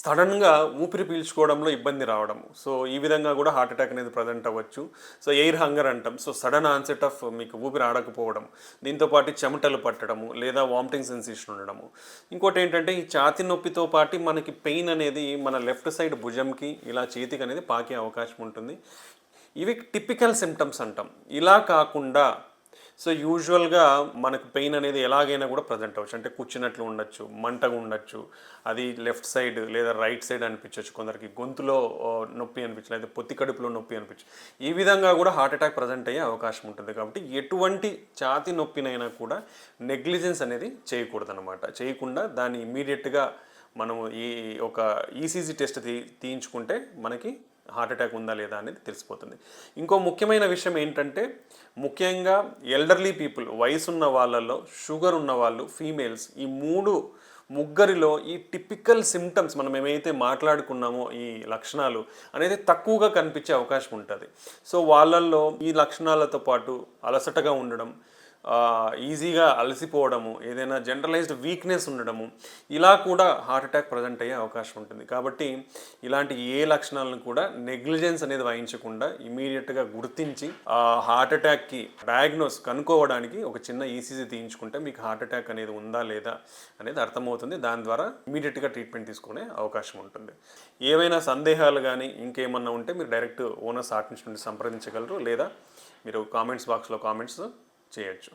సడన్గా ఊపిరి పీల్చుకోవడంలో ఇబ్బంది రావడం. సో, ఈ విధంగా కూడా హార్ట్ అటాక్ అనేది ప్రజెంట్ అవ్వచ్చు. సో, ఎయిర్ హంగర్ అంటాం. సో, సడన్ ఆన్సెట్ ఆఫ్ మీకు ఊపిరి ఆడకపోవడం. దీంతో పాటు చెమటలు పట్టడము, లేదా వామిటింగ్ సెన్సేషన్ ఉండడము. ఇంకోటేంటంటే ఈ ఛాతీ నొప్పితో పాటు మనకి పెయిన్ అనేది మన లెఫ్ట్ సైడ్ భుజంకి, ఇలా చేతికి అనేది పాకే అవకాశం ఉంటుంది. ఇవి టిపికల్ సిమ్టమ్స్ అంటాం. ఇలా కాకుండా సో యూజువల్గా మనకు పెయిన్ అనేది ఎలాగైనా కూడా ప్రజెంట్ అవ్వచ్చు. అంటే కూర్చున్నట్లు ఉండొచ్చు, మంటగా ఉండొచ్చు, అది లెఫ్ట్ సైడ్ లేదా రైట్ సైడ్ అనిపించవచ్చు, కొందరికి గొంతులో నొప్పి అనిపించచ్చు, లేదా పొత్తి కడుపులో నొప్పి అనిపించచ్చు. ఈ విధంగా కూడా హార్ట్ అటాక్ ప్రజెంట్ అయ్యే అవకాశం ఉంటుంది. కాబట్టి ఎటువంటి ఛాతీ నొప్పినైనా కూడా నెగ్లిజెన్స్ అనేది చేయకూడదన్నమాట. చేయకుండా దాన్ని ఇమ్మీడియట్గా మనము ఈ ఒక ఈసీజీ టెస్ట్ తీయించుకుంటే మనకి హార్ట్ అటాక్ ఉందా లేదా అనేది తెలిసిపోతుంది. ఇంకో ముఖ్యమైన విషయం ఏంటంటే, ముఖ్యంగా ఎల్డర్లీ పీపుల్, వయసున్న వాళ్ళలో, షుగర్ ఉన్న వాళ్ళు, ఫీమేల్స్, ఈ ముగ్గురిలో ఈ టిపికల్ సిమ్టమ్స్ మనం ఏమైతే మాట్లాడుకున్నామో ఈ లక్షణాలు అనేది తక్కువగా కనిపించే అవకాశం ఉంటుంది. సో వాళ్ళల్లో ఈ లక్షణాలతో పాటు అలసటగా ఉండడం, ఈజీగా అలసిపోవడము, ఏదైనా జనరలైజ్డ్ వీక్నెస్ ఉండడము, ఇలా కూడా హార్ట్ అటాక్ ప్రజెంట్ అయ్యే అవకాశం ఉంటుంది. కాబట్టి ఇలాంటి ఏ లక్షణాలను కూడా నెగ్లిజెన్స్ అనేది వహించకుండా ఇమీడియట్గా గుర్తించి హార్ట్ అటాక్కి డయాగ్నోస్ కనుక్కోవడానికి ఒక చిన్న ఈసీజీ తీయించుకుంటే మీకు హార్ట్ అటాక్ అనేది ఉందా లేదా అనేది అర్థమవుతుంది. దాని ద్వారా ఇమీడియట్గా ట్రీట్మెంట్ తీసుకునే అవకాశం ఉంటుంది. ఏవైనా సందేహాలు కానీ ఇంకేమన్నా ఉంటే మీరు డైరెక్ట్ ఓనర్స్ హార్ట్ నుంచి సంప్రదించగలరు, లేదా మీరు కామెంట్స్ బాక్స్లో కామెంట్స్ చేయొచ్చు.